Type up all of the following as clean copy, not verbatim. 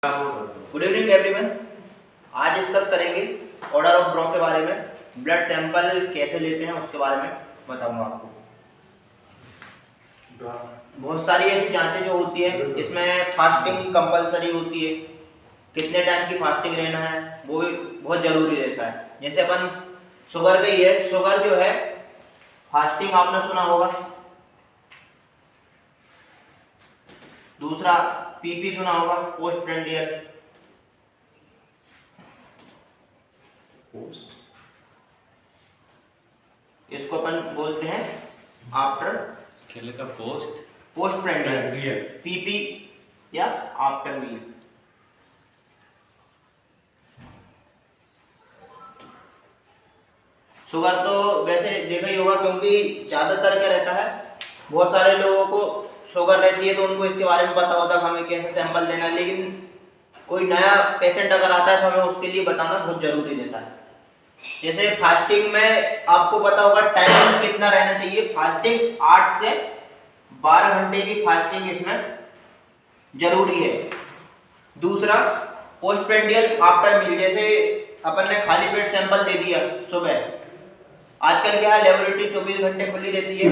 Good evening everyone. आज discuss करेंगे order of ब्रॉ के बारे में। ब्लड सैंपल कैसे लेते हैं उसके बारे में बताऊंगा आपको। बहुत सारी ऐसी जांचें जो होती है, इसमें फास्टिंग कंपलसरी होती है, कितने टाइम की फास्टिंग लेना है वो भी बहुत जरूरी रहता है। जैसे अपन शुगर का ही है, शुगर जो है फास्टिंग आपने सुना होगा। दूसरा पीपी सुना होगा, पोस्ट प्रेंडियल। इसको अपन बोलते हैं आफ्टर खेले का पोस्ट प्रेंडियल, पीपी या आफ्टर मील। शुगर तो वैसे देखा ही होगा, क्योंकि ज्यादातर क्या रहता है, बहुत सारे लोगों को शुगर रहती है तो उनको इसके बारे में पता होता है हमें कैसे सैंपल देना है। लेकिन कोई नया पेशेंट अगर आता है तो हमें उसके लिए बताना बहुत जरूरी रहता है। जैसे फास्टिंग में आपको पता होगा टाइमिंग कितना रहना चाहिए। फास्टिंग 8 से 12 घंटे की फास्टिंग इसमें जरूरी है। दूसरा पोस्ट प्रेंडियल आफ्टर मील, जैसे अपन ने खाली पेट सैंपल दे दिया सुबह, आजकल क्या है लेबोरेटरी 24 घंटे खुली रहती है,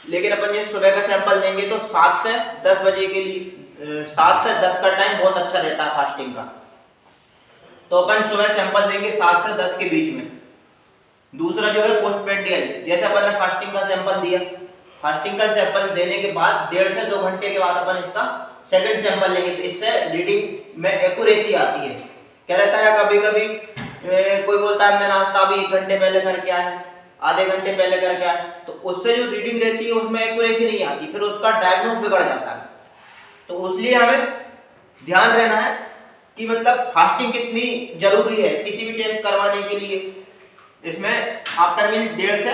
लेकिन अपन जैसे सुबह का सैंपल देंगे तो 7 से 10 बजे के लिए 7 से 10 का टाइम बहुत अच्छा रहता है फास्टिंग का। तो अपन सुबह सैंपल देंगे 7 से 10 के बीच में। दूसरा जो है पोस्ट प्रेंडियल, जैसे अपन ने फास्टिंग का सैंपल दिया, फास्टिंग का सैंपल देने के बाद 1.5 से 2 घंटे के बाद अपन इसका सेकंड सैंपल लेंगे, तो इससे रीडिंग में एक्यूरेसी आती है। क्या रहता है, कभी कभी कोई बोलता है हमने नाश्ता भी 1 घंटे पहले करके आया है, आधे घंटे पहले करके आया, तो उससे जो रीडिंग रहती है उसमें एक्यूरेसी नहीं आती, फिर उसका डायग्नोस बिगड़ जाता है। तो इसलिए हमें ध्यान रहना है कि मतलब फास्टिंग कितनी जरूरी है किसी भी टेस्ट करवाने के लिए। इसमें आफ्टर मील 1.5 से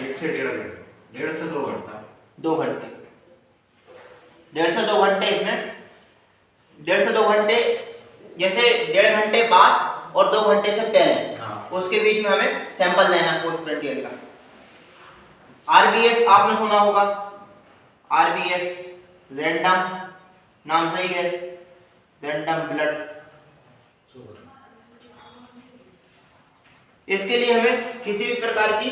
1.5 घंटे, 1.5 से 2 घंटा, 2 घंटे, 1.5 से 2 घंटे। इसमें 1.5 से 2 घंटे, जैसे 1.5 घंटे बाद और 2 घंटे से पहले, उसके बीच में हमें सैंपल लेना है पोस्ट प्रेंडियल का। आरबीएस आपने सुना होगा, आरबीएस रैंडम, नाम सही है, रैंडम ब्लड। इसके लिए हमें किसी भी प्रकार की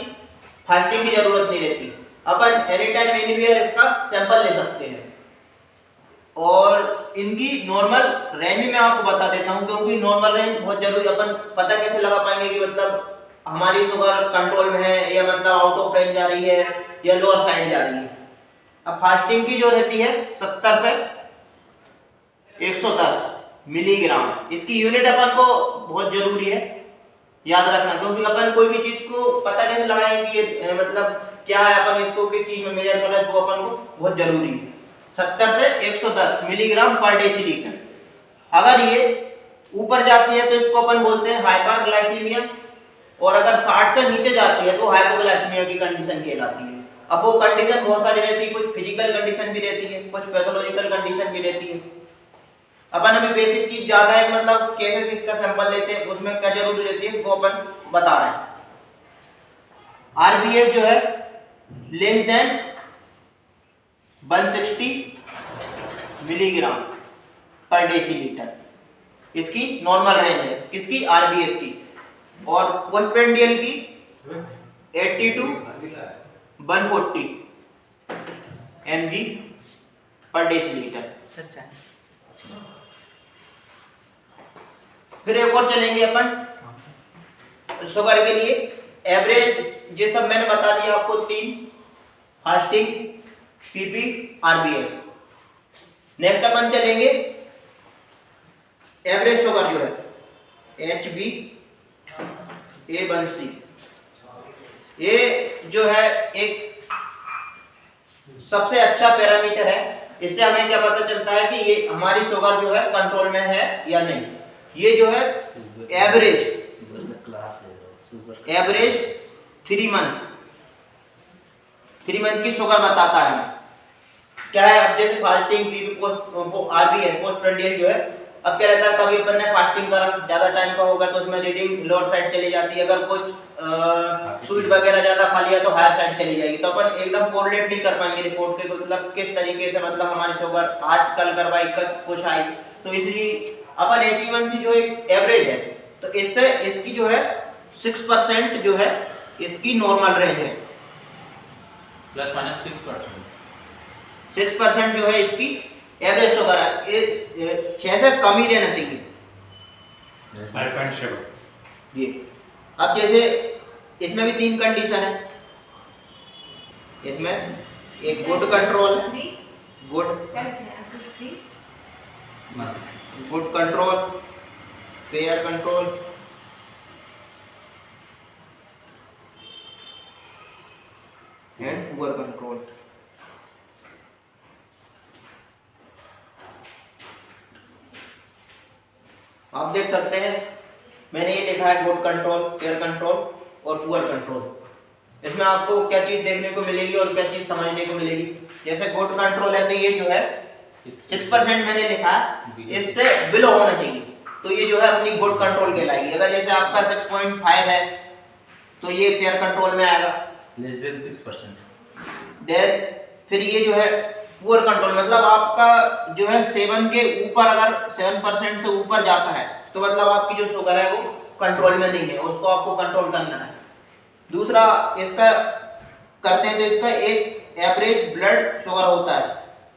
फास्टिंग की जरूरत नहीं रहती, अपन एनी टाइम एनीवेयर इसका सैंपल ले सकते हैं। और इनकी नॉर्मल रेंज में आपको बता देता हूं, क्योंकि नॉर्मल रेंज बहुत जरूरी। अपन पता कैसे लगा पाएंगे कि मतलब हमारी शुगर कंट्रोल में है या मतलब आउट ऑफ रेंज जा रही है या लोअर साइड जा रही है। अब फास्टिंग की जो रहती है 70 से 110 मिलीग्राम, इसकी यूनिट अपन को बहुत जरूरी है याद रखना, क्योंकि अपन कोई भी चीज को पता कैसे लगाएंगे कि ये मतलब क्या है, अपन इसको किस चीज में मेजर कर रहे हैं, वो अपन को बहुत जरूरी है। 70 से 110 मिलीग्राम पर डेसीलीटर। अगर ये ऊपर जाती है तो इसको अपन बोलते हैं हाइपरग्लाइसीमिया, और अगर 60 से नीचे जाती है तो हाइपोग्लाइसीमिया की कंडीशन कहलाती है। अब वो कंडीशन बहुत सारी रहती है, कुछ फिजिकल कंडीशन भी रहती है, कुछ पैथोलॉजिकल कंडीशन भी रहती है। अपन अभी बेसिक चीज जान रहे हैं, मतलब कैसे किसका सैंपल लेते हैं, उसमें क्या जरूरी रहती है वो अपन बता रहे हैं। आरबीएस जो है less than 160 milligram per decilitre, इसकी नॉर्मल रेंज है, किसकी, आरबीएस की। और पोस्ट प्रेंडियल की 80 टू 140 mg पर डेसीलीटर। फिर एक और चलेंगे अपन शुगर के लिए। एवरेज ये सब मैंने बता दिया आपको, 3 फास्टिंग, पीपी, आरबीएस। नेक्स्ट अपन चलेंगे एवरेज शुगर जो है HbA1c। ये जो है एक सबसे अच्छा पैरामीटर है, इससे हमें क्या पता चलता है कि ये हमारी शुगर जो है कंट्रोल में है या नहीं। ये जो है एवरेज 3 मंथ की शुगर बताता है क्या है। अब जैसे fasting, PP, RBS, post prandial जो है अब क्या रहता है, कभी अपन ने फास्टिंग करा ज्यादा टाइम का होगा तो उसमें रीडिंग लोअर साइड चली जाती है, अगर कुछ स्वीट वगैरह ज्यादा खा लिया तो हायर साइड चली जाएगी। तो अपन एकदम कोरिलेट नहीं कर पाएंगे रिपोर्ट के, मतलब किस तरीके से मतलब हमारी शुगर आज कल करवाई कल कुछ आई। तो इसलिए अपन HbA1c जो एक एवरेज है, तो इससे इसकी जो है 6% जो है इसकी नॉर्मल रेंज है, प्लस माइनस 6%। 6% जो है इसकी एवरेज शुगर है, 6 से कम ही रहना चाहिए 5.7। ये। अब जैसे इसमें भी 3 कंडीशन है, इसमें एक गुड कंट्रोल है, good control, fair control, and poor control. आप देख सकते हैं मैंने ये लिखा है गुड कंट्रोल, फेयर कंट्रोल और पुअर कंट्रोल। इसमें आपको क्या चीज देखने को मिलेगी और क्या चीज समझने को मिलेगी। जैसे गुड कंट्रोल है तो ये जो है 6% मैंने लिखा है, इससे बिलो होना चाहिए, तो ये जो है अपनी गुड कंट्रोल कहलाएगी। अगर जैसे आपका 6.5 है तो ये फेयर कंट्रोल में आएगा, लेस देन 6%। देन फिर ये जो है पुअर कंट्रोल, मतलब आपका जो है 7 के ऊपर, अगर 7% से ऊपर जाता है तो मतलब आपकी जो शुगर है वो कंट्रोल में नहीं है, उसको आपको कंट्रोल करना है। दूसरा इसका करते हैं तो इसका एक एवरेज ब्लड शुगर होता है,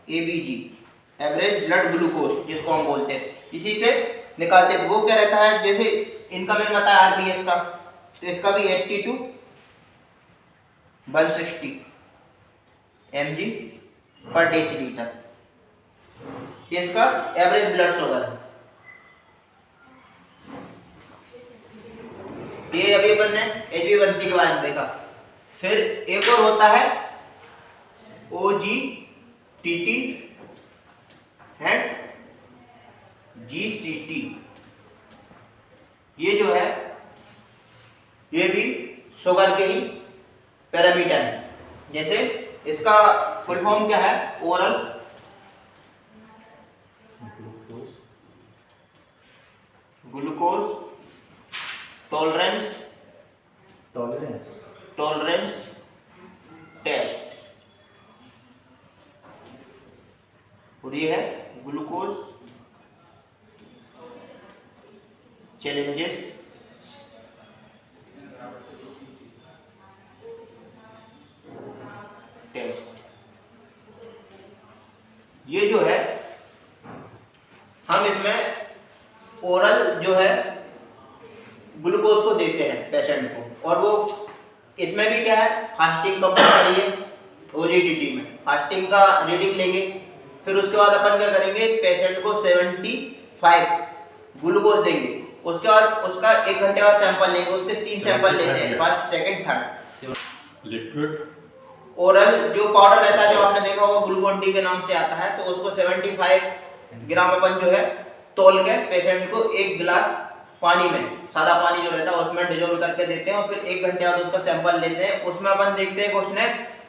ABG, एवरेज ब्लड ग्लूकोज जिसको हम बोलते हैं, इसी से निकालते हैं। वो क्या रहता है, जैसे इनका मैंने बताया RBS का, तो इसका भी 80 to 160 mg पर डेसीलीटर, इसका एवरेज ब्लड शुगर है। ये अभी अपन ने HbA1c के बारे में देखा। फिर एक और होता है OGTT एंड GCT। ये जो है ये भी शुगर के ही पैरामीटर है। जैसे इसका फुल फॉर्म क्या है, ओरल ग्लूकोज टॉलरेंस टेस्ट, और ये है ग्लूकोज चैलेंजेस टेस्ट। ये जो है हम इसमें ओरल जो है ग्लूकोज को देते हैं पेशेंट को, और वो इसमें भी क्या है फास्टिंग कंपलसरी है। OGTT में फास्टिंग का रीडिंग लेंगे, फिर उसके बाद अपन क्या करेंगे, पेशेंट को 75 ग्लूकोज देंगे, उसके बाद उसका 1 घंटे बाद सैंपल लेंगे, उसके 3 सैंपल लेते हैं, first second third. Liquid oral जो पाउडर रहता है जो आपने देखा होगा ग्लूकोन डी के नाम से आता है, तो उसको 75 ग्राम अपन जो है तोल के पेशेंट को 1 गिलास पानी में, सादा पानी जो रहता है उसमें डिजोल्व करके देते हैं, और फिर 1 घंटे बाद उसका सैंपल लेते हैं। उसमें अपन देखते हैं कि उसने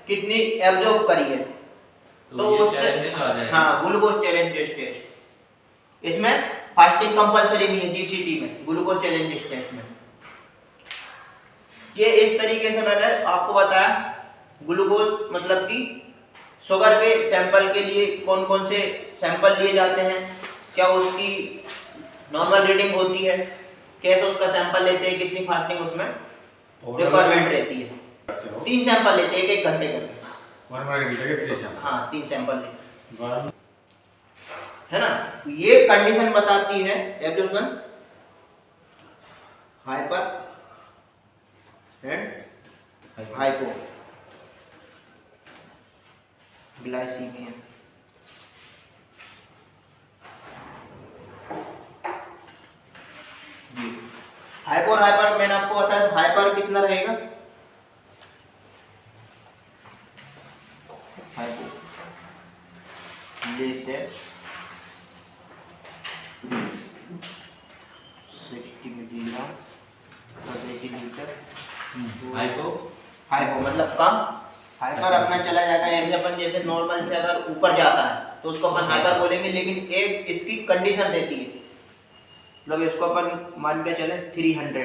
कितनी एब्जॉर्ब करी है, तो उससे हाँ ग्लूकोज चैलेंज टेस्ट। इसमें फास्टिंग कंपलसरी नहीं है GCT में, ग्लूकोज चैलेंज टेस्ट में। ये इस तरीके से मैंने आपको बताया ग्लूकोज मतलब कि शुगर के सैंपल के लिए कौन कौन से सैंपल लिए जाते हैं, क्या उसकी नॉर्मल रीडिंग होती है, कैसे उसका सैंपल लेते हैं, कितनी फास्टिंग उसमें रिक्वायरमेंट रहती है। 3 सैंपल लेते हैं 1 घंटे करके, हाँ 3 सैंपल लेते है ना। ये कंडीशन बताती है absorption, hyper and hypoglycaemia. Hyper hyper मैंने आपको बताया, हाइपर कितना रहेगा, hypo less than 60 milligram per decilitre. Hypo मतलब कम, हाइपर अपना चला जाएगा, ऐसे अपन जैसे नॉर्मल से अगर ऊपर जाता है तो उसको अपन हाइपर बोलेंगे, लेकिन एक इसकी कंडीशन रहती है मतलब इसको अपन मान के चले 300,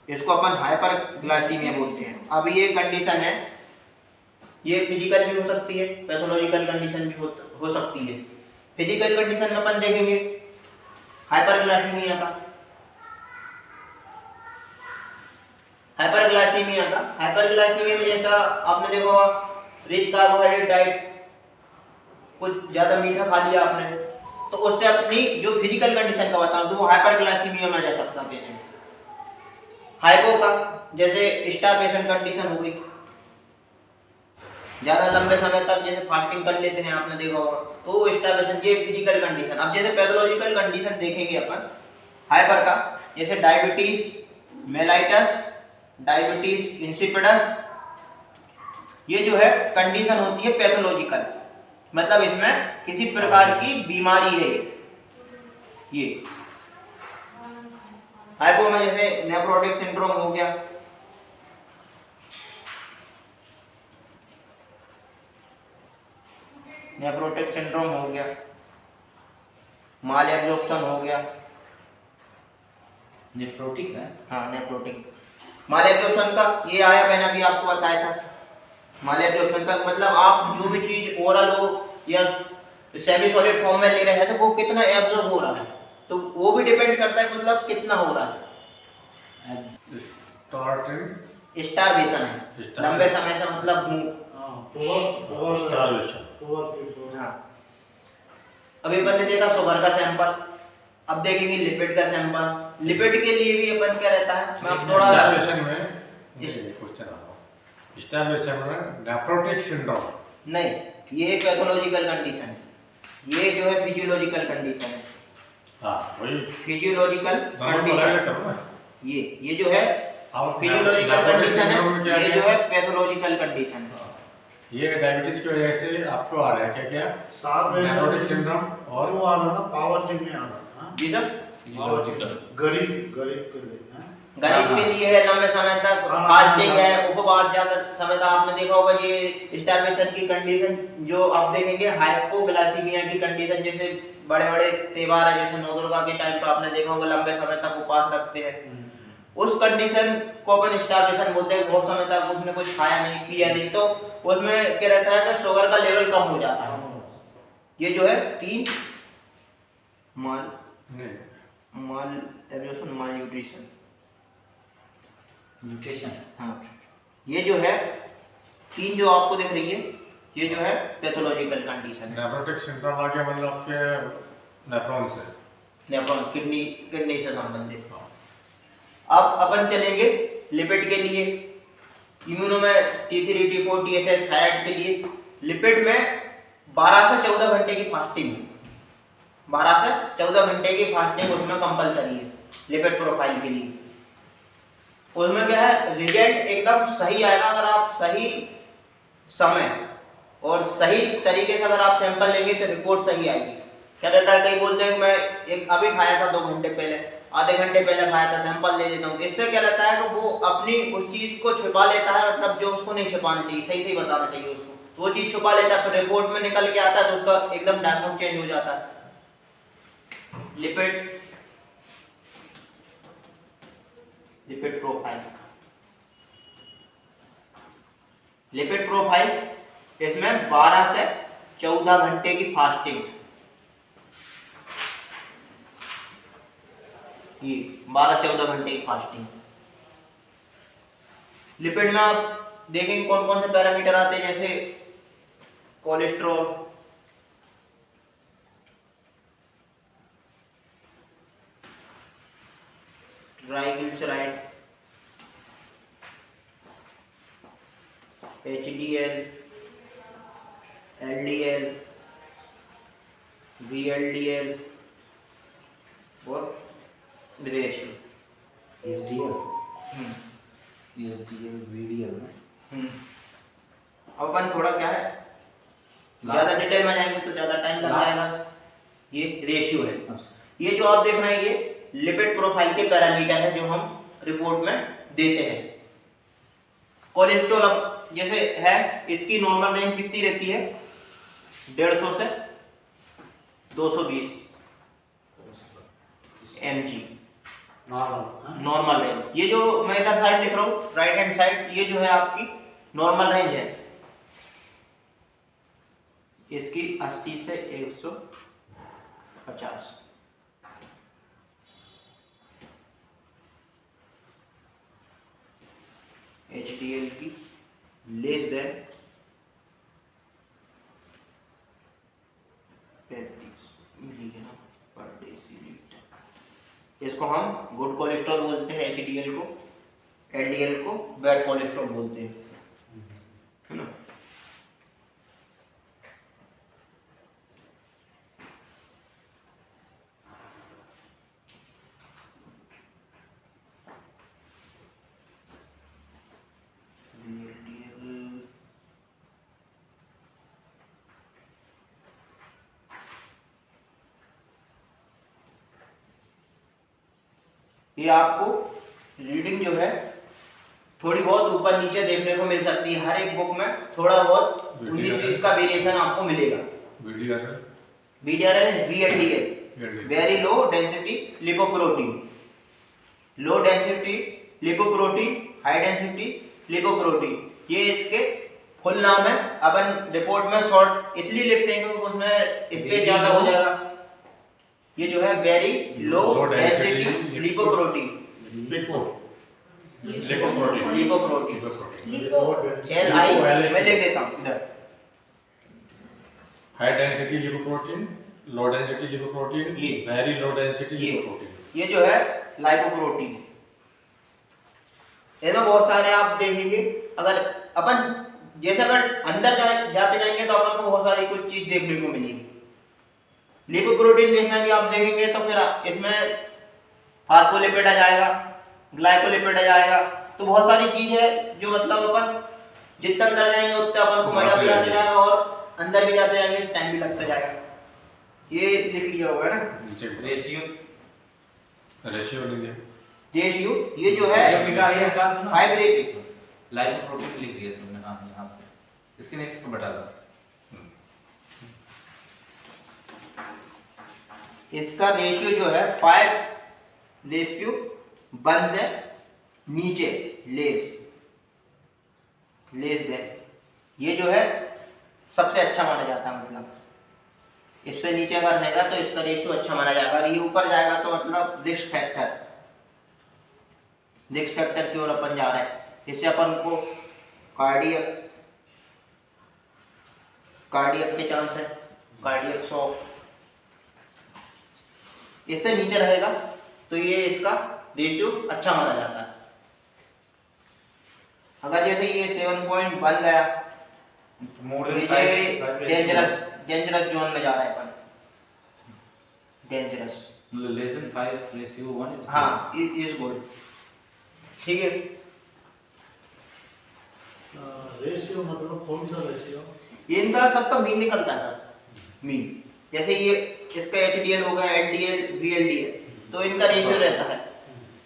इसको अपन हाइपर ग्लाइसीमिया बोलते हैं। अब ये कंडीशन है, ये फिजिकल भी हो सकती है, पैथोलॉजिकल कंडीशन भी हो सकती है। फिजिकल कंडीशन में अपन देखेंगे हाइपर ग्लाइसीमिया का। हाइपर ग्लाइसीमिया में जैसा आपने देखा होगा, रिच कार्बोहाइड्रेट डाइट, कुछ ज्यादा मीठा खा लिया आपने, तो उससे अपनी जो फिजिकल कंडीशन का बताऊं तो वो हाइपर ग्लाइसीमिया में जा सकता है पेशेंट। हाइपो का जैसे स्टारवेशन कंडीशन हो गई, ज्यादा लंबे समय तक जैसे फास्टिंग कर लेते हैं आपने देखा होगा, तो स्टारवेशन, ये फिजिकल कंडीशन। अब जैसे पैथोलॉजिकल कंडीशन देखेंगे अपन हाइपर का, जैसे डायबिटीज मेलाइटस, डायबिटीज इंसिपिडस, ये जो है कंडीशन होती है पैथोलॉजिकल, मतलब इसमें किसी प्रकार की बीमारी है ये। हाइपो में जैसे नेफ्रोटिक सिंड्रोम हो गया, नेफ्रोटिक सिंड्रोम हो गया, माल एब्जॉर्प्शन हो गया। नेफ्रोटिक है? हाँ, नेफ्रोटिक माल एब्जॉर्प्शन का ये आया, मैंने अभी आपको बताया था। माल एब्जॉर्प्शन का मतलब आप जो भी चीज ओरल हो या सेमी सॉलिड फॉर्म में ले रहे हैं तो वो कितना एब्जॉर्ब हो रहा है, तो वो भी डिपेंड करता है मतलब कितना हो रहा है। स्टारवेशन है, लंबे समय से मतलब हाँ। अभी अपन ने देखा शुगर का सैंपल, अब देखेंगे लिपिड का सैंपल। लिपिड के लिए भी अपन क्या रहता है, मैं थोड़ा स्टारवेशन में क्वेश्चन आ रहा हूं, स्टारवेशन में नेफ्रोटिक सिंड्रोम नहीं, ये पैथोलॉजिकल कंडीशन है, ये जो है फिजियोलॉजिकल कंडीशन है। हाँ वही फिजियोलॉजिकल कंडीशन, ये जो है और फिजियोलॉजिकल कंडीशन है, ये जो है पैथोलॉजिकल कंडीशन है। ये डायबिटीज की वजह से आपको आ रहा है क्या क्या साथ में नेफ्रोटिक सिंड्रोम और वो आ रहा ना पावर जिम में आ रहा जी सर, फिजियोलॉजिकल। गरीब गरीब के लिए हैं। गरीब के लिए है, लंबे समय तक फास्टिंग है, उपवास ज्यादा समय तक। आपने देखा होगा ये स्टारवेशन की कंडीशन जो आप देखेंगे, हाइपोग्लाइसीमिया की कंडीशन, जैसे बड़े बड़े त्योहार है जैसे नौ दुर्गा के टाइम पे आपने देखा होगा लंबे समय तक उपवास रखते हैं, उस कंडीशन को अपन स्टारवेशन बोलते हैं। बहुत समय तक उसने कुछ खाया नहीं पिया नहीं, तो उसमें क्या रहता है कि शुगर का लेवल कम हो जाता है। ये जो है 3 माल एब्जॉर्प्शन, माल न्यूट्रिशन, हाँ, ये जो है 3 जो आपको दिख रही है, ये जो है पैथोलॉजिकल कंडीशन है। नेफ्रोटिक सिंड्रोम आ गया मतलब आपके नेफ्रॉन से, नेफ्रॉन किडनी से संबंधित। अब अपन चलेंगे लिपिड के लिए, इम्यूनो में T3 T4 TSH थायराइड के लिए। लिपिड में 12 से 14 घंटे की फास्टिंग, 12 से 14 घंटे की फास्टिंग उसमें कंपलसरी है लिपिड प्रोफाइल के लिए। उसमें क्या है, रिजल्ट एकदम सही आएगा अगर आप सही समय और सही तरीके से अगर आप सैंपल लेंगे तो रिपोर्ट सही आएगी। क्या रहता है, कई बोलते हैं मैं एक अभी खाया था 2 घंटे पहले, आधे घंटे पहले खाया था, सैंपल दे देता हूँ। इससे क्या रहता है कि वो अपनी उस चीज को छुपा लेता है, मतलब जो उसको नहीं छुपाना चाहिए, सही सही बताना चाहिए उसको, तो वो चीज छुपा लेता है, फिर रिपोर्ट में निकल के आता है तो उसका एकदम डायग्नोस चेंज हो जाता है। लिपिड प्रोफाइल, लिपिड प्रोफाइल इसमें 12 से 14 घंटे की फास्टिंग, ये 12-14 घंटे की फास्टिंग। लिपिड में आप देखेंगे कौन कौन से पैरामीटर आते हैं, जैसे cholesterol, triglyceride, HDL, LDL, VLDL और रेशियो, SDL, VDL में। अब अपन थोड़ा क्या है, ज्यादा डिटेल में जाएंगे तो ज्यादा टाइम लग जाएगा। ये रेशियो है, ये जो आप देख रहे हैं ये लिपिड प्रोफाइल के पैरामीटर है जो हम रिपोर्ट में देते हैं। कोलेस्ट्रॉल अब जैसे है, इसकी नॉर्मल रेंज कितनी रहती है, 150 से 220 mg नॉर्मल हाँ? Normal range. ये जो मैं इधर साइड लिख रहा हूँ राइट हैंड साइड, ये जो है आपकी नॉर्मल रेंज है। इसकी 80 से 150। HDL की less than 35 milligram per decilitre. इसको हम गुड कोलेस्ट्रॉल बोलते हैं HDL को, LDL को बैड कोलेस्ट्रॉल बोलते हैं, है ना। ये आपको रीडिंग जो है थोड़ी बहुत ऊपर नीचे देखने को मिल सकती है, हर एक बुक में थोड़ा बहुत 19-20 का वेरिएशन आपको मिलेगा। VDRL VLDL very low density lipoprotein, low density lipoprotein, high density lipoprotein, ये इसके फुल नाम है। अपन रिपोर्ट में शॉर्ट इसलिए लिखते हैं क्योंकि उसमें स्पेस ज्यादा हो जाएगा। ये जो है very low density lipoprotein, lipoprotein LI मैं लिख देता हूँ इधर। High density lipoprotein, low density lipoprotein, ये वेरी लो डेंसिटी लिपोप्रोटीन, ये जो है लाइपोप्रोटीन। इसमें बहुत सारे आप देखेंगे, अगर अपन जैसे अगर अंदर जाते जाएंगे तो अपन को बहुत सारी कुछ चीज देखने को मिलेगी। लिपोप्रोटीन बेस में भी आप देखेंगे तो फिर इसमें फास्फोलिपिड आ जाएगा, ग्लाइकोलिपिड आ जाएगा, तो बहुत सारी चीज है जो मतलब अपन जितना अंदर जाएंगे उतना अपन को मजा भी आते जाएगा और अंदर भी जाते जाएंगे टाइम भी लगता जाएगा। ये लिख लिया हुआ है ना रेशियो रेशियो। ये जो है ये मिटा ये हटा दो ना, 5 लाइपोप्रोटीन लिख दिया सबने। हाँ यहाँ से इसके नीचे से बता दो। इसका रेशियो जो है 5:1 से नीचे लेस देन, ये जो है सबसे अच्छा माना जाता है। मतलब इससे नीचे अगर रहेगा तो इसका रेशियो अच्छा माना जाएगा, और ये ऊपर जाएगा तो मतलब रिस्क फैक्टर की ओर अपन जा रहे हैं। इससे अपन को कार्डियक के चांस है, कार्डियक 100। इससे नीचे रहेगा तो ये इसका रेशियो अच्छा माना जाता है। अगर जैसे ये 7.1 गया ये डेंजरस जोन में जा रहा है अपन, डेंजरस लेस देन 5:1 इज हाँ इज गुड, ठीक है। रेशियो मतलब कौन सा रेशियो? इनका सबका मीन निकलता है सर, मीन। जैसे ये इसका HDL हो गया, LDL VLDL, तो इनका रेशियो रहता है।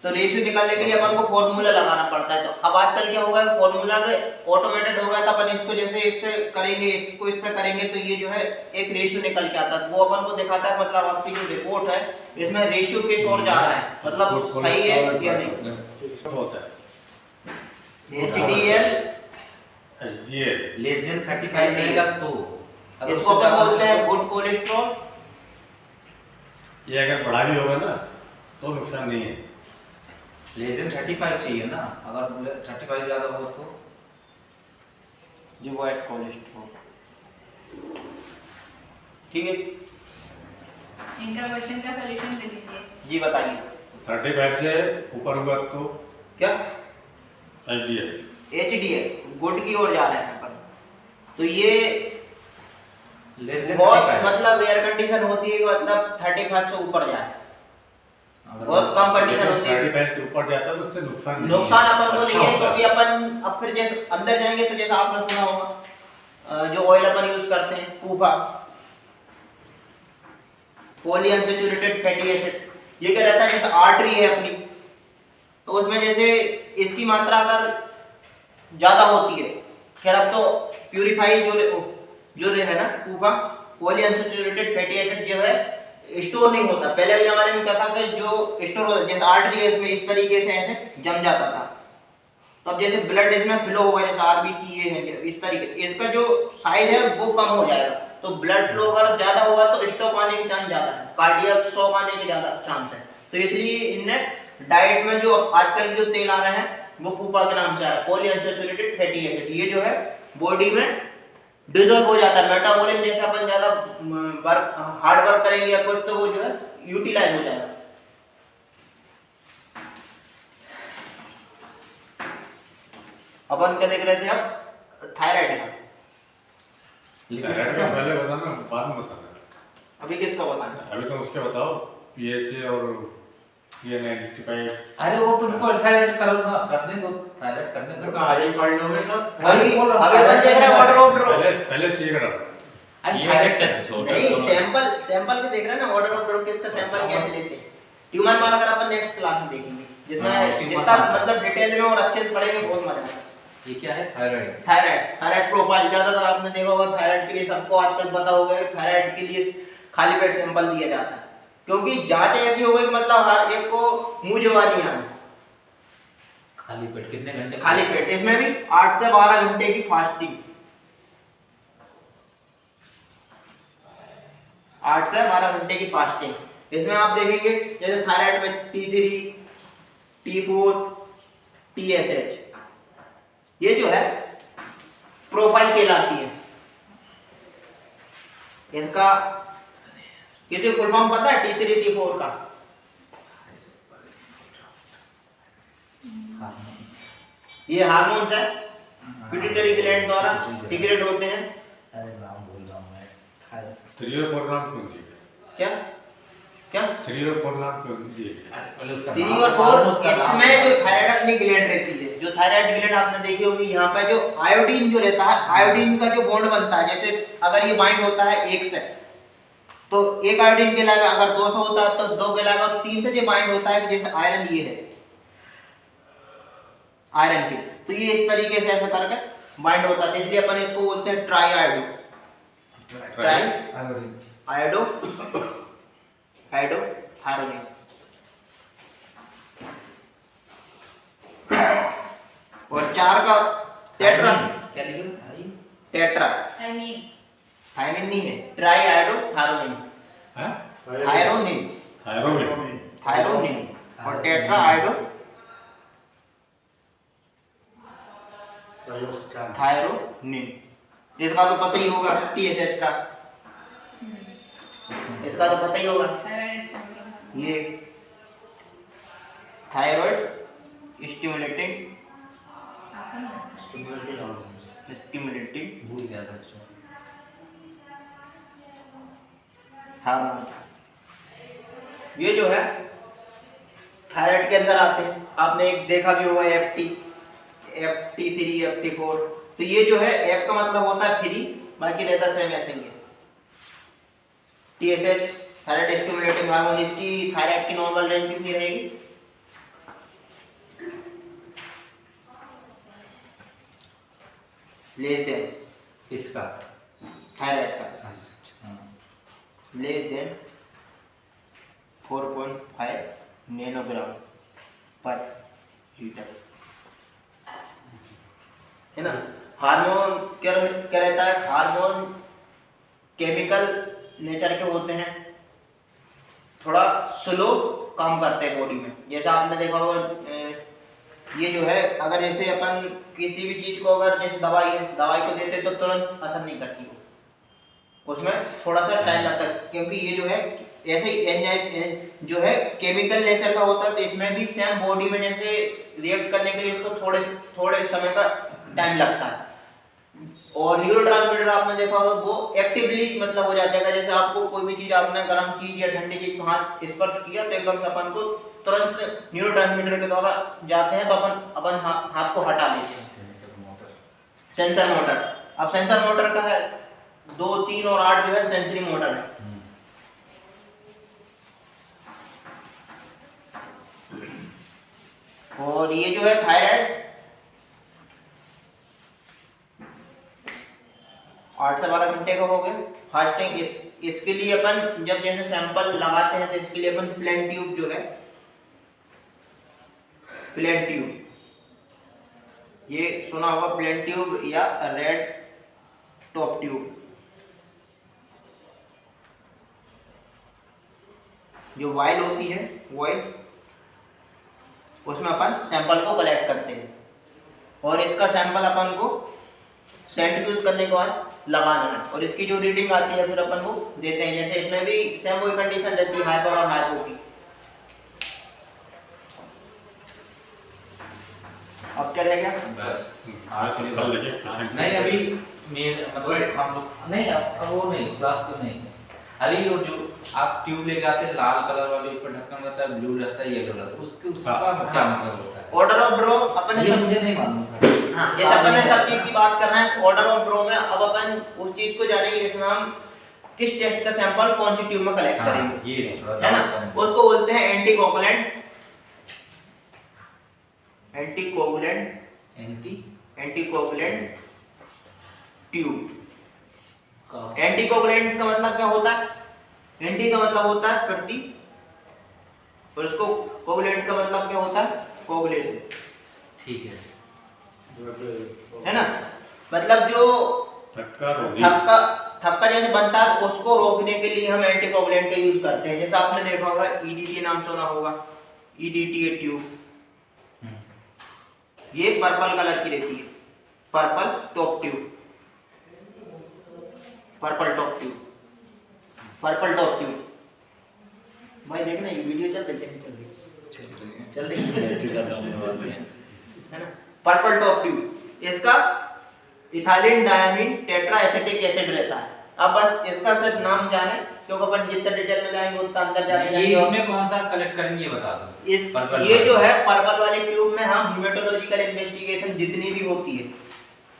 तो रेशियो निकालने के लिए अपन को फॉर्मूला लगाना पड़ता है। तो अब आजकल क्या होगा, फॉर्मूला ऑटोमेटेड हो गया, तो अपन इसको जैसे इससे करेंगे, इसको इससे करेंगे, तो ये जो है एक रेशियो निकल के आता है। वो अपन को दिखाता है, मतलब आपकी जो रिपोर्ट है इसमें रेशियो किस ओर जा रहा है, मतलब सही है या नहीं। HDL लेस देन 35 रहेगा तो इसको अपन बोलते हैं गुड कोलेस्ट्रॉल। ये अगर बड़ा भी होगा ना तो नुकसान नहीं है। लेस देन 35 चाहिए ना, अगर 35 ज्यादा हो तो जो वाइट कोलेस्ट्रॉल, ठीक है। इनका क्वेश्चन का सॉल्यूशन दे दीजिए जी बताइए। 35 से ऊपर हुआ तो क्या HDL गुड की ओर जा रहे हैं अपन, तो ये लेस देन बहुत 35 मतलब रेयर कंडीशन होती है कि मतलब 35 से ऊपर जाए, बहुत कम कंडीशन होती है। 35 से ऊपर जाता है तो उससे नुकसान नहीं है। नुकसान अपन को अच्छा नहीं है, होता क्योंकि अपन अब फिर जैसे अंदर जाएंगे तो जैसे आपने सुना होगा जो ऑयल अपन यूज करते हैं पूफा, पॉलीअनसैचुरेटेड फैटी एसिड, ये क्या रहता है, जैसे आर्टरी है अपनी, तो उसमें जैसे इसकी मात्रा अगर ज्यादा होती है, खैर अब तो प्यूरिफाई जो है ना पूफा, पॉली अनसैचुरेटेड फैटी एसिड जो है स्टोर नहीं होता। पहले के जमाने में क्या था कि जो स्टोर होता जैसे आर्टरी इसमें इस तरीके से ऐसे जम जाता था, तो अब जैसे ब्लड इसमें फ्लो होगा जैसे आरबीसी ये है इस तरीके, इसका जो साइज है वो कम हो जाएगा, तो ब्लड फ्लो अगर ज्यादा होगा तो स्ट्रोक आने के चांस ज्यादा है, कार्डियक शॉक आने के ज्यादा चांस है। तो इसलिए इनने डाइट में जो आजकल जो तेल आ रहे हैं वो पूपा के नाम से आ रहा है, पॉली अनसैचुरेटेड फैटी एसिड। ये जो है बॉडी में डिसॉल्व हो जाता है, मेटाबॉलिज्म जैसे अपन ज्यादा वर्क हार्ड वर्क करेंगे या कुछ तो वो जो है यूटिलाइज हो जाएगा। अपन क्या देख रहे थे अब थायराइड का, थायराइड का पहले बताना बाद में बताना, अभी किसका बताना? अभी तो उसके बताओ पीएसए और PN95। अरे वो तुमको थायराइड करूंगा, करने दो, थायराइड करने दो। आज ही पढ़ लोगे सब। अभी अपन देख रहे हैं ऑर्डर ऑफ ड्रॉप, पहले सी का अरे थायराइड कर छोड़ नहीं सैंपल के देख रहे हैं ना, ऑर्डर ऑफ ड्रॉप किसका सैंपल कैसे लेते हैं। ट्यूमर मार्कर अपन नेक्स्ट क्लास में देखेंगे, जिसमें जितना मतलब डिटेल में और अच्छे से पढ़ेंगे बहुत मजा आएगा। ये क्या है? थायराइड। थायराइड प्रोफाइल ज्यादातर आपने देखा होगा, थायराइड के लिए सबको आजकल पता होगा, थायराइड के लिए खाली पेट सैंपल दिया जाता है, क्योंकि जांच ऐसी हो गई कि मतलब हर एक को मुंह जवानी आना। खाली पेट कितने घंटे? खाली पेट, इसमें भी 8 से 12 घंटे की फास्टिंग, 8 से 12 घंटे की फास्टिंग। इसमें आप देखेंगे जैसे थायराइड में T3, T4, TSH, ये जो है प्रोफाइल कहलाती है। इसका किसी को फुल फॉर्म पता है T3 T4 का? ये हार्मोन्स है, पिट्यूटरी ग्लैंड द्वारा सीक्रेट होते हैं। अरे नाम भूल रहा हूं मैं। 3 और 4 नाम क्यों दिए? क्या क्या 3 और 4 नाम क्यों दिए? पहले उसका 3 और 4 इसमें जो थायराइड अपनी ग्लैंड रहती है, जो थायराइड ग्लैंड आपने देखी होगी, यहाँ पे जो आयोडीन जो रहता है, आयोडीन का जो बॉन्ड बनता है, जैसे अगर ये बाइंड होता है 1 से तो 1 आयोडीन कहलाएगा, अगर 200 होता है तो 2 कहलाएगा, और 3 से जो बाइंड होता है जैसे आयरन ये है आयरन की, तो ये इस तरीके से ऐसा करके बाइंड होता है, इसलिए अपन इसको बोलते हैं tri iodo, tri iodo iodo thyronine. और 4 का टेट्रा, क्या लिखा? टेट्रा थायमीन, थायमीन नहीं है, ट्राई आयोडो थायरोनिन, हैं? Thyronine thyronine. थायरोनिन और टेट्रा आयोडो थायरोनिन। इसका तो पता ही होगा, TSH का इसका तो पता ही होगा, थायराइड स्टिमुलेटिंग, ये थायराइड स्टिमुलेटिंग स्टिमुलेटिंग भूल गया था इसको। हार्मोन, ये जो है थायराइड के अंदर आते हैं। आपने एक देखा भी होगा FT3 FT4, तो ये जो है F का मतलब होता है फ्री, बाकी रहता है सेम ऐसे ही है। TSH थायराइड स्टिमुलेटिंग हार्मोन, इसकी थायराइड की नॉर्मल रेंज कितनी रहेगी? लेस देन इसका थायराइड का अच्छा, लेस देन 4.5 नैनोग्राम पर लीटर, है ना। हार्मोन क्या रहता है? हार्मोन केमिकल नेचर के होते हैं, थोड़ा स्लो काम करते हैं बॉडी में। जैसा आपने देखा होगा, ये जो है अगर जैसे अपन किसी भी चीज को अगर जैसे दवाई है, दवाई को देते तो तुरंत असर नहीं करती वो, उसमें थोड़ा सा टाइम लगता है, क्योंकि ये जो है ऐसे एंजाइम जो है केमिकल नेचर का होता है, तो इसमें भी सेम बॉडी में जैसे रिएक्ट करने के लिए उसको थोड़े समय का टाइम लगता है। और न्यूरोट्रांसमीटर आपने देखा होगा वो एक्टिवली मतलब हो जाता है, जैसे आपको कोई भी चीज, आपने गर्म चीज या ठंडी चीज को हाथ स्पर्श किया तो एकदम से अपन को तुरंत न्यूरोट्रांसमीटर के द्वारा जाते हैं, तो अपन हाथ को हटा लेते हैं। सेंसर मोटर, अब सेंसर मोटर का है 2, 3 और 8 जो है सेंसरी मोटर है। और ये जो है थायराइड 8 से 12 घंटे का हो गया। फास्टिंग इसके लिए अपन जब जैसे सैंपल लगाते हैं तो इसके लिए अपन प्लेन ट्यूब जो है, प्लेन ट्यूब, ये सुना होगा प्लेन ट्यूब या रेड टॉप ट्यूब, जो वायल होती है वायल, उसमें अपन सैंपल को कलेक्ट करते हैं और इसका सैंपल अपन को सेंट्रीफ्यूज करने के बाद लगाना है और इसकी जो रीडिंग आती है फिर अपन वो देते हैं। जैसे इसमें भी सेम वही कंडीशन रहती है, हाइपर और हाइपो की। अब क्या रहेगा? बस आज तो कल लेके पेशेंट नहीं अभी मेरे मतलब हम लोग नहीं अब वो नहीं क्लास तो नहीं अभी वो जो आप ट्यूब लेके आते हैं लाल कलर वाले ऊपर ढक्कन रहता है, ब्लू रहता है, येलो रहता है, उसके उसका क्या मतलब होता है? ऑर्डर ऑफ ड्रॉ अपन ये सब, मुझे नहीं मालूम था। हाँ जैसे अपन ने सब चीज की बात कर रहे हैं ऑर्डर ऑफ ड्रॉ में, अब अपन उस चीज को जानेंगे जिसमें हम किस टेस्ट का सैंपल कौन सी ट्यूब में कलेक्ट करेंगे, ये है ना। उसको बोलते हैं एंटीकोगुलेंट, एंटीकोगुलेंट ट्यूब। एंटीकोगुलेंट का मतलब क्या होता है? एंटी का मतलब होता है प्रति और उसको कोगुलेंट का मतलब क्या होता है? कोगुलेशन, ठीक है है ना। मतलब जो थक्का जैसे बनता है उसको रोकने के लिए हम एंटीकोगुलेंट का यूज करते हैं। जैसे आपने देखा होगा ईडीटी नाम सुना होगा, ईडीटी ट्यूब, ये पर्पल कलर की रहती है, purple top tube, purple top tube, purple top tube. भाई देखना ये वीडियो चल रही है, चल रही है ना। पर्पल टॉप ट्यूब, इसका ethylene diamine tetra acetic acid रहता है। अब बस इसका सिर्फ नाम जाने, क्योंकि अपन जितना डिटेल में जाएंगे उतना अंदर जाते ये इसमें कौन सा कलेक्ट करेंगे ये बता दो। इस ये जो है पर्पल वाली ट्यूब में हम हीमेटोलॉजिकल इन्वेस्टिगेशन जितनी भी होती है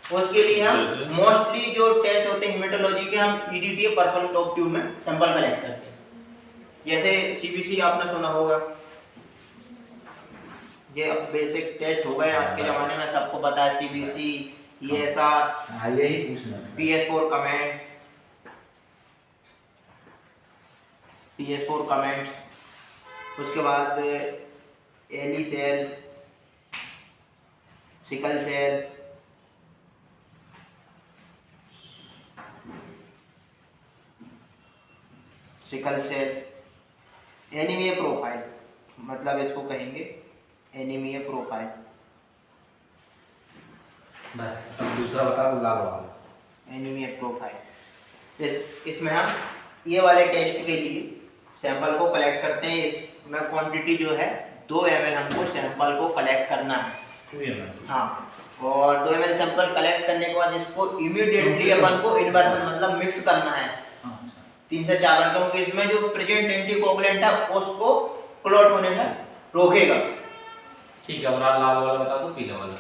उसके लिए हम मोस्टली जो टेस्ट होते हैं हीमेटोलॉजी के, हम ईडीटी पर्पल टॉप ट्यूब में सैंपल कलेक्ट करते हैं। जैसे सीबीसी आपने सुना होगा, ये अब बेसिक टेस्ट हो गए आज के जमाने में, सबको पता है सीबीसी, ईएसआर, यही पूछना PS4 कमेंट, PS4 कमेंट्स, उसके बाद एली cell, sickle cell, anaemia profile, मतलब इसको कहेंगे एनीमिया प्रोफाइल। बस अब दूसरा बता दो, लाल वाला एनीमिया प्रोफाइल। इसमें हम ये वाले टेस्ट के लिए सैंपल को कलेक्ट करते हैं। इसमें क्वांटिटी जो है 2 ml हमको सैंपल को कलेक्ट करना है। 2 ml, हाँ, और 2 ml सैंपल कलेक्ट करने के बाद इसको इमीडिएटली अपन को इन्वर्सन मतलब मिक्स करना है 3 से 4 बार, क्योंकि इसमें जो प्रेजेंट एंटीकोगुलेंट है उसको क्लॉट होने में रोकेगा। ठीक है। और लाल वाला बता दो, पीला वाला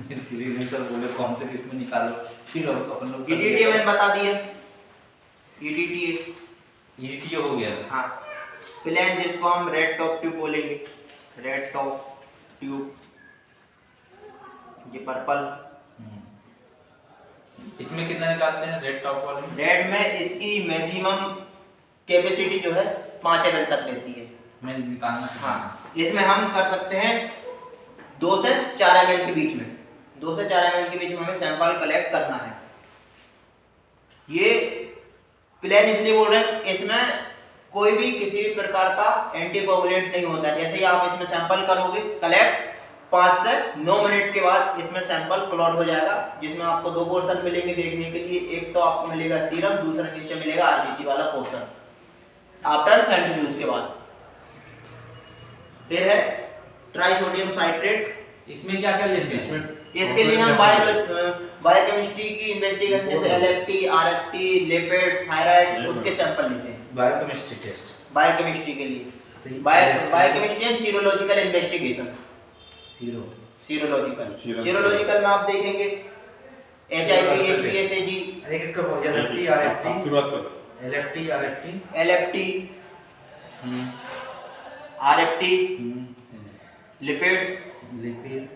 किसी ने सर बोले कौन से किसमें निकालो, फिर अपन लोग ईडीटी मैंने बता दिया, ईडीटी हो गया। हाँ, प्लेन जिसको हम रेड टॉप ट्यूब बोलेंगे, रेड टॉप ट्यूब, ये पर्पल। इसमें कितना निकालते हैं रेड टॉप वाले में? रेड में इसकी मैक्सिमम कैपेसिटी जो है 5 ml तक रहती है। मैं निकालना है। हाँ, इसमें हम कर सकते हैं 2 से 4 ml के बीच में, 2 से 4 ml के बीच में हमें सैंपल कलेक्ट करना है। ये प्लेन इसलिए बोल रहे हैं, इसमें कोई भी किसी भी प्रकार का एंटीकोगुलेंट नहीं होता है। जैसे ही आप इसमें सैंपल करोगे कलेक्ट, 5 से 9 मिनट के बाद इसमें सैंपल क्लॉट हो जाएगा, जिसमें आपको 2 पोर्शन मिलेंगे देखने के लिए। एक तो आपको मिलेगा सीरम, दूसरा नीचे मिलेगा आरबीसी वाला पोर्शन आफ्टर सेंट्रीफ्यूज के बाद। फिर है ट्राइसोडियम साइट्रेट। इसमें क्या क्या लेते हैं? इसके लिए हम बायोकेमिस्ट्री की इन्वेस्टिगेशन जैसे एलएफटी, आरएफटी, लिपिड, थायराइड, उसके सैंपल लेते हैं बायोकेमिस्ट्री टेस्ट, बायोकेमिस्ट्री के लिए। Biochemistry and serological investigation. Serological में आप देखेंगे एचआईवी, एचबीएसएजी, एक एलएफटी, आरएफटी, शुरुआत करो। LFT, RFT, lipid lipid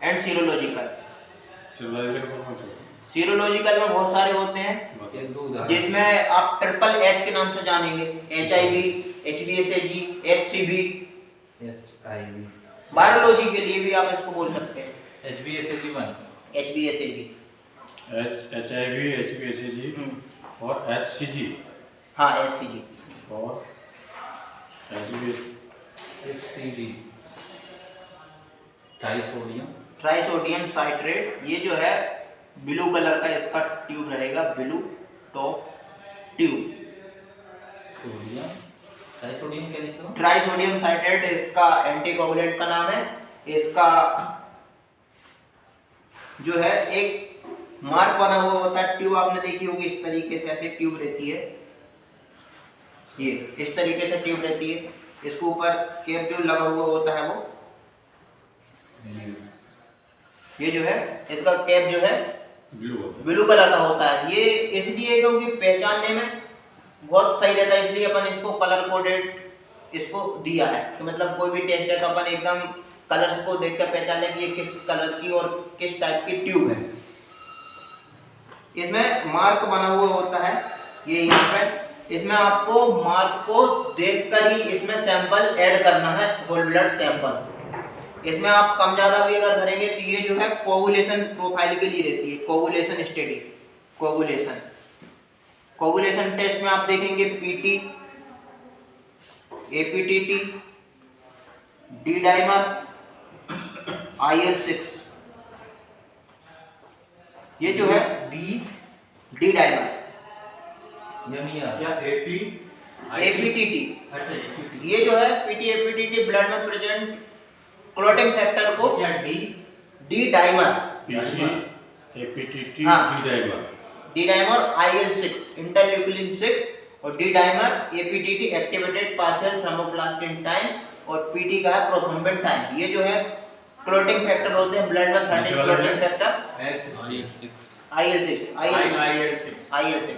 and serological. Serological में बहुत सारे होते हैं, ये दो उदाहरण जिसमें आप ट्रिपल एच के नाम से जानेंगे, HIV, HBsAg, HCV। HIV virology के लिए भी आप इसको बोल सकते हैं HbSAg1 HBsAg। HIV, HbSAg और HCG हाँ HCG। और HCG ट्राइसोडियम ट्राइसोडियम साइट्रेट, ये जो है ब्लू कलर का इसका ट्यूब रहेगा, blue top tube. Sodium trisodium क्या लिखते हो? ट्राइसोडियम साइट्रेट इसका एंटीकोगुलेंट का नाम है। इसका जो है एक मार्क बना हुआ होता है, ट्यूब आपने देखी होगी, इस तरीके से ऐसे ट्यूब रहती है, ये इस तरीके से ट्यूब रहती है, इसके ऊपर कैप जो लगा हुआ होता है वो ये जो है इसका कैप जो है ब्लू कलर का होता है। ये इसलिए क्योंकि पहचानने में बहुत सही रहता है, इसलिए अपन इसको कलर कोडेड इसको दिया है कि मतलब कोई भी टेस्ट है तो अपन एकदम कलर्स को देखकर पहचान लें कि ये किस कलर की और किस टाइप की ट्यूब है। इसमें मार्क बना हुआ होता है, ये यहाँ पे, इसमें आपको मार्क को देखकर ही इसमें सैंपल ऐड करना है, होल ब्लड सैंपल। इसमें आप कम ज्यादा भी अगर भरेंगे तो ये जो है कोगुलेशन प्रोफाइल के लिए रहती है, कोगुलेशन स्टडी। कोगुलेशन टेस्ट में आप देखेंगे PT, APTT, D dimer, IL-6, ये जो है डी डाइमर, एपीटीटी, ये जो है पीटी एपीटीटी ब्लड में प्रेजेंट क्लॉटिंग फैक्टर को डी डाइमर, APTT, हाँ। D-dimer। D dimer IL-6 interleukin 6 और D dimer APTT activated partial thermoplastin time और पीटी का है प्रोथ्रोम्बिन टाइम। ये जो है क्लॉटिंग फैक्टर होते हैं ब्लड में, 30 क्लॉटिंग फैक्टर IL-6।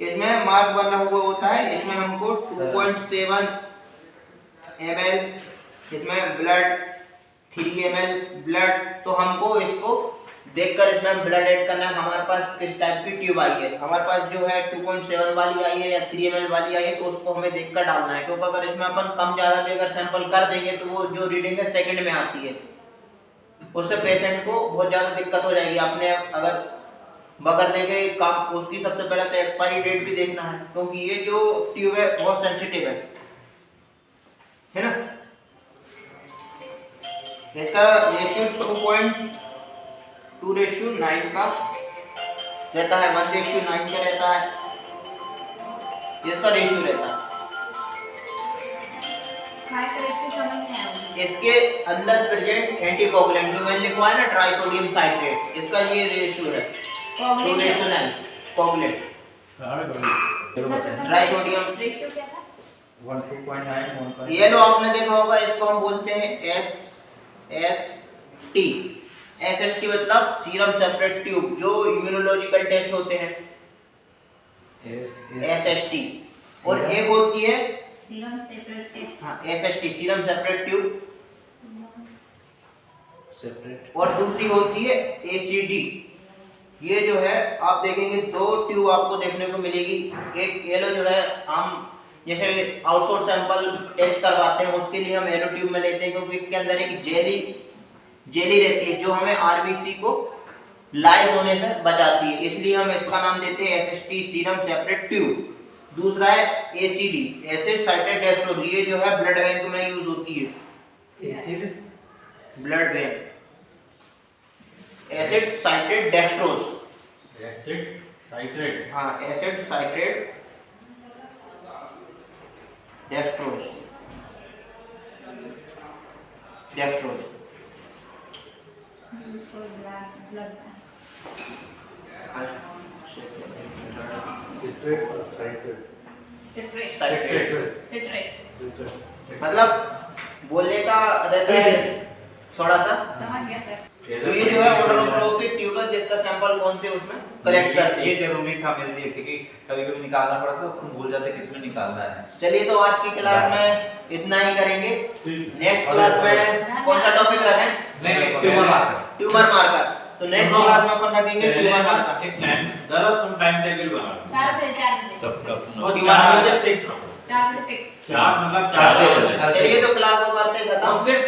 इसमें मार्क बना हुआ होता है, इसमें हमको 2.7 ml, इसमें ब्लड 3 ml ब्लड, तो हमको इसको देखकर इसमें ब्लड ऐड करना है। हमारे पास किस टाइप की ट्यूब आई है, हमारे पास जो है 2.7 वाली आई है या 3 ml वाली आई है, तो उसको हमें देखकर डालना है, क्योंकि अगर इसमें अपन कम ज्यादा भी अगर सैंपल कर देंगे तो वो जो रीडिंग है सेकंड में आती है, उससे पेशेंट को बहुत ज्यादा दिक्कत हो जाएगी। आपने अगर बगैर देखे काम, उसकी सबसे पहले तो एक्सपायरी डेट भी देखना है, क्योंकि ये जो ट्यूब है बहुत सेंसिटिव है ना। इसका रेशियो 2.2:9 का रहता है, 1:9 का रहता है, इसका रेशियो रहता है। इसके अंदर प्रेजेंट एंटीकोगुलेंट जो मैंने लिखवाया ना ट्राइसोडियम साइट्रेट, इसका ये रेशियो है 2:9 कोगुलेंट ट्राइसोडियम। रेशियो क्या था? 2.9 ये लो आपने देखा होगा, इसको हम बोलते हैं SST। SST मतलब सीरम सेपरेट ट्यूब, जो इम्यूनोलॉजिकल टेस्ट होते हैं SST। और एक होती है सीरम सेपरेट टेस्ट, हाँ SST serum separate tube, separate और दूसरी होती है ACD। ये जो है आप देखेंगे दो ट्यूब आपको देखने को मिलेगी। एक येलो जो है हम जैसे आउटसोर्स सैंपल टेस्ट करवाते हैं उसके लिए हम येलो ट्यूब में लेते हैं, क्योंकि इसके अंदर एक जेली रहती है जो हमें आरबीसी को लाइव होने से बचाती है, इसलिए हम इसका नाम देते हैं SST सीरम सेपरेट ट्यूब। दूसरा है ACD एसिड साइट्रेट डेक्सट्रोज, ये जो है ब्लड बैंक में यूज होती है। Acid blood bank acid citrate dextrose, हाँ एसिड साइट्रेट डेक्सट्रोज ब्लड मतलब बोलने का रहता है थोड़ा सा। समझ गया सर। तो ये जो है ऑटोफ्लो की ट्यूब है जिसका सैंपल कौन से उसमें कलेक्ट करते हैं। ये जरूरी था मेरे लिए, क्योंकि कभी-कभी निकालना पड़ता है तो भूल जाते किस में निकालना है। चलिए तो आज की क्लास में इतना ही करेंगे। नेक्स्ट क्लास में कौन सा टॉपिक रखें? नहीं ट्यूमर मार्कर। Tumour marker. तो नेक्स्ट क्लास में अपन रखेंगे ट्यूमर मार्कर। एक टाइम जरा तुम टाइम टेबल बना 4 बजे सबका और और 4 बजे फिक्स 4 बजे फिक्स। 4 मतलब 4 चलिए तो क्लास को करते खत्म। और सिर्फ